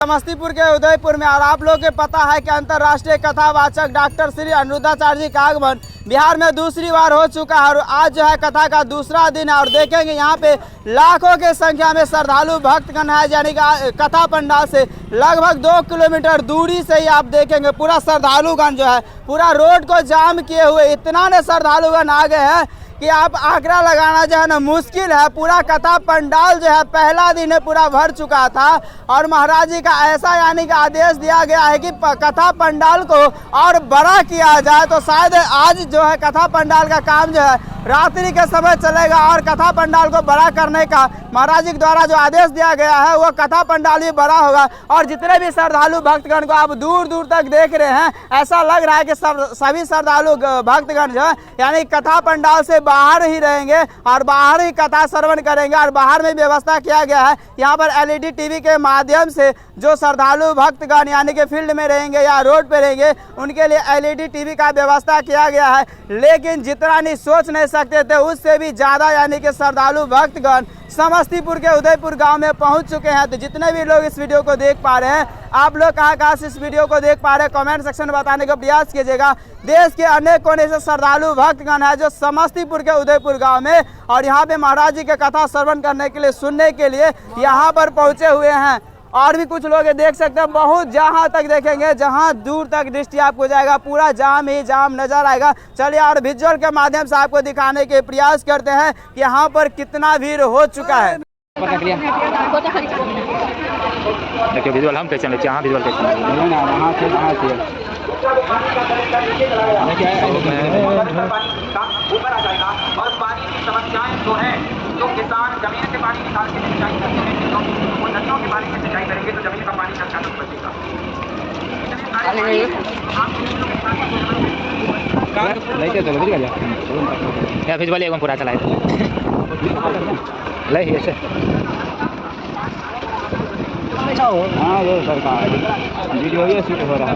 समस्तीपुर के उदयपुर में और आप लोगों को पता है कि अंतर्राष्ट्रीय कथावाचक डॉक्टर श्री अनिरुद्धाचार्य जी का आगमन बिहार में दूसरी बार हो चुका है और आज जो है कथा का दूसरा दिन है और देखेंगे यहाँ पे लाखों की संख्या में श्रद्धालु भक्तगण है, यानी कि कथा पंडाल से लगभग 2 किलोमीटर दूरी से ही आप देखेंगे पूरा श्रद्धालुगण जो है पूरा रोड को जाम किए हुए इतना ने श्रद्धालुगण आ गए हैं कि आप आंकड़ा लगाना जो है ना मुश्किल है। पूरा कथा पंडाल जो है पहला दिन है पूरा भर चुका था और महाराज जी का ऐसा यानी कि आदेश दिया गया है कि कथा पंडाल को और बड़ा किया जाए, तो शायद आज जो है कथा पंडाल का काम जो है रात्रि के समय चलेगा और कथा पंडाल को बड़ा करने का महाराज जी द्वारा जो आदेश दिया गया है वो कथा पंडाल भी बड़ा होगा। और जितने भी श्रद्धालु भक्तगण को आप दूर दूर तक देख रहे हैं, ऐसा लग रहा है कि सभी श्रद्धालु भक्तगण जो है यानी कथा पंडाल से बाहर ही रहेंगे और बाहर ही कथा श्रवण करेंगे। और बाहर में व्यवस्था किया गया है यहाँ पर LED टीवी के माध्यम से जो श्रद्धालु भक्तगण यानी कि फील्ड में रहेंगे या रोड पे रहेंगे उनके लिए LED टीवी का व्यवस्था किया गया है। लेकिन जितना नहीं सोच नहीं सकते थे उससे भी ज़्यादा यानी कि श्रद्धालु भक्तगण समस्तीपुर के उदयपुर गांव में पहुंच चुके हैं। तो जितने भी लोग इस वीडियो को देख पा रहे हैं, आप लोग कहाँ से इस वीडियो को देख पा रहे हैं कमेंट सेक्शन में बताने का प्रयास कीजिएगा। देश के अनेक कोने से श्रद्धालु भक्तगण है जो समस्तीपुर के उदयपुर गांव में और यहाँ पे महाराज जी के कथा श्रवण करने के लिए सुनने के लिए यहाँ पर पहुँचे हुए हैं। और भी कुछ लोग देख सकते हैं, बहुत जहाँ तक देखेंगे जहाँ दूर तक दृष्टि आपको जाएगा पूरा जाम ही जाम नजर आएगा। चलिए और विजुअल के माध्यम से आपको दिखाने के प्रयास करते हैं कि यहाँ पर कितना भीड़ हो चुका है। देखिए विजुअल हम कैसे लेते हैं, यहाँ विजुअल कैसे ऊपर आ जाएगा और पानी की समस्याएं जो है जो किसान जमीन से पानी निकाल के सिंचाई करते हैं वो नदियों के पानी से सिंचाई करेंगे तो जमीन का पानी अच्छा बचेगा। या विजुअल एकदम पूरा चलाए ले ही ऐसे हाँ ये सरकार वीडियो ये शूट हो रहा है।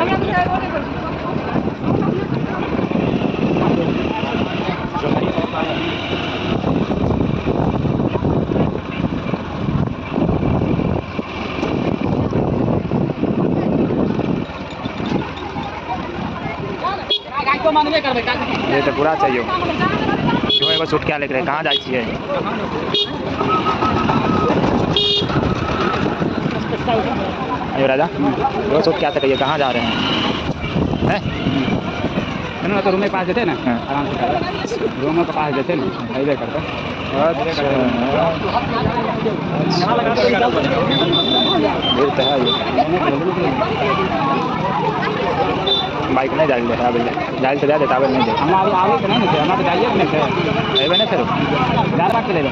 ये तो पूरा चाहिए जो एगो शूट क्या लेकर कहाँ जाए छिए अयो राजा वो शूट क्या कहिए कहाँ जा रहे हैं ना तो रूम में पास देते ना आराम से रूम में पास देते ना हाईवे करते बाइक नहीं जाए जाए तो जा देता नहीं दे हम आगे तो नहीं थे हमारे जाइए नहीं थे नहीं फिर ज़्यादा बात ले लो